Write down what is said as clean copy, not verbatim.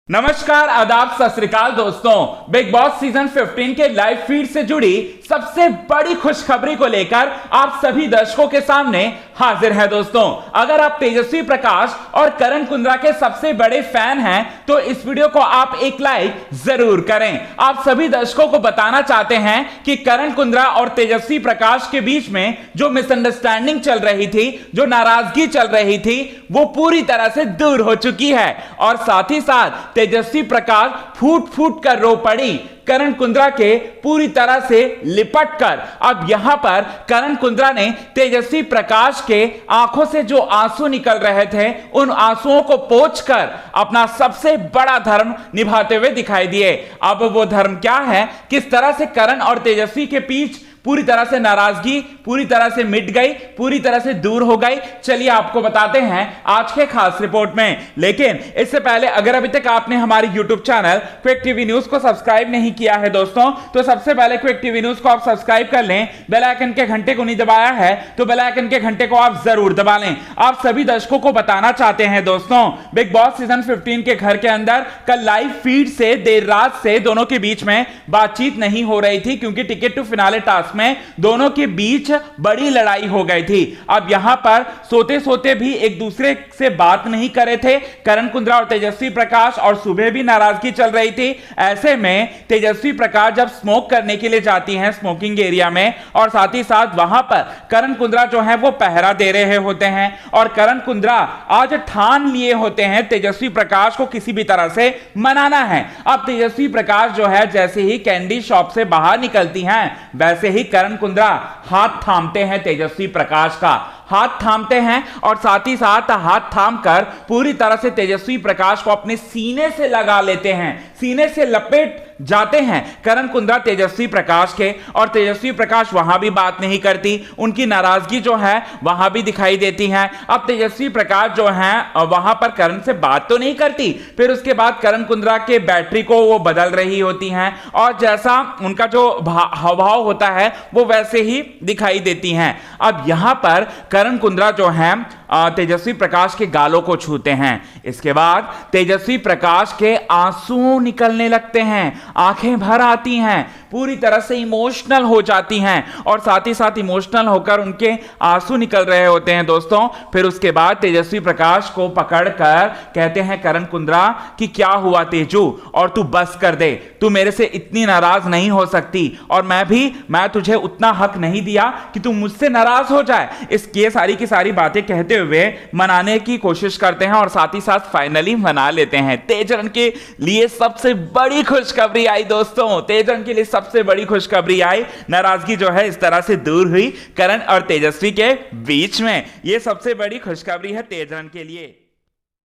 नमस्कार, आदाब, सत श्री अकाल दोस्तों। बिग बॉस सीजन 15 के लाइव फीड से जुड़ी सबसे बड़ी खुशखबरी को लेकर आप सभी दर्शकों के सामने हाजिर है दोस्तों। अगर आप तेजस्वी प्रकाश और करण कुंद्रा के सबसे बड़े फैन हैं तो इस वीडियो को आप एक लाइक जरूर करें। आप सभी दर्शकों को बताना चाहते हैं कि करण कुंद्रा और तेजस्वी प्रकाश के बीच में जो मिसअंडरस्टैंडिंग चल रही थी, जो नाराजगी चल रही थी, वो पूरी तरह से दूर हो चुकी है और साथ ही साथ तेजस्वी प्रकाश फूट फूट कर रो पड़ी करण कुंद्रा के पूरी तरह से लिपट कर। अब यहां पर करण कुंद्रा ने तेजस्वी प्रकाश के आंखों से जो आंसू निकल रहे थे, उन आंसुओं को पोंछकर अपना सबसे बड़ा धर्म निभाते हुए दिखाई दिए। अब वो धर्म क्या है, किस तरह से करण और तेजस्वी के बीच पूरी तरह से नाराजगी पूरी तरह से मिट गई, पूरी तरह से दूर हो गई, चलिए आपको बताते हैं आज के खास रिपोर्ट में। लेकिन इससे पहले अगर अभी तक आपने हमारी YouTube channel quick TV news को सब्सक्राइब नहीं किया है दोस्तों, तो सबसे पहले क्विक टीवी न्यूज को आप सब्सक्राइब कर लें। बेल आइकन के घंटे को नहीं दबाया है तो बेल आइकन के घंटे को आप जरूर दबा लें। आप सभी दर्शकों को बताना चाहते हैं दोस्तों, बिग बॉस सीजन 15 के घर के अंदर कल लाइव फीड से देर रात से दोनों के बीच में बातचीत नहीं हो रही थी, क्योंकि टिकट टू फिनाले टास्क में दोनों के बीच बड़ी लड़ाई हो गई थी। अब यहां पर सोते सोते भी एक दूसरे से बात नहीं कर रहे थे करण कुंद्रा और तेजस्वी प्रकाश, और सुबह भी नाराजगी चल रही थी। ऐसे में तेजस्वी प्रकाश जब स्मोक करने के लिए जाती हैं स्मोकिंग एरिया में, और साथ ही साथ वहां पर करण कुंद्रा जो है वो पहरा दे रहे होते हैं, और करण कुंद्रा आज ठान लिए होते हैं तेजस्वी प्रकाश को किसी भी तरह से मनाना है। अब तेजस्वी प्रकाश जो है जैसे ही कैंडी शॉप से बाहर निकलती हैं, वैसे ही करण कुंद्रा हाथ थामते हैं तेजस्वी प्रकाश का, हाथ थामते हैं और साथ ही साथ हाथ थामकर पूरी तरह से तेजस्वी प्रकाश को अपने सीने से लगा लेते हैं, सीने से लपेट जाते हैं करण कुंद्रा तेजस्वी प्रकाश के, और तेजस्वी प्रकाश वहां भी बात नहीं करती, उनकी नाराजगी जो है वहां भी दिखाई देती है। अब तेजस्वी प्रकाश जो है वहां पर करण से बात तो नहीं करती, फिर उसके बाद करण कुंद्रा के बैटरी को वो बदल रही होती हैं, और जैसा उनका जो हाव होता है वो वैसे ही दिखाई देती हैं। अब यहां पर करण कुंद्रा जो है तेजस्वी प्रकाश के गालों को छूते हैं। इसके बाद तेजस्वी प्रकाश के आंसू निकलने लगते हैं, आंखें भर आती हैं, पूरी तरह से इमोशनल हो जाती हैं, और साथ ही साथ इमोशनल होकर उनके आंसू निकल रहे होते हैं दोस्तों। फिर उसके बाद तेजस्वी प्रकाश को पकड़कर कहते हैं करण कुंद्रा कि क्या हुआ तेजू, और तू बस कर दे, तू मेरे से इतनी नाराज नहीं हो सकती, और मैं तुझे उतना हक नहीं दिया कि तू मुझसे नाराज हो जाए। ये सारी की सारी बातें कहते हुए मनाने की कोशिश करते हैं, और साथ ही साथ फाइनली मना लेते हैं। तेजन के लिए सबसे बड़ी खुशखबरी आई दोस्तों, तेजन के लिए सबसे बड़ी खुशखबरी आई। नाराजगी जो है इस तरह से दूर हुई करण और तेजस्वी के बीच में, यह सबसे बड़ी खुशखबरी है तेजन के लिए।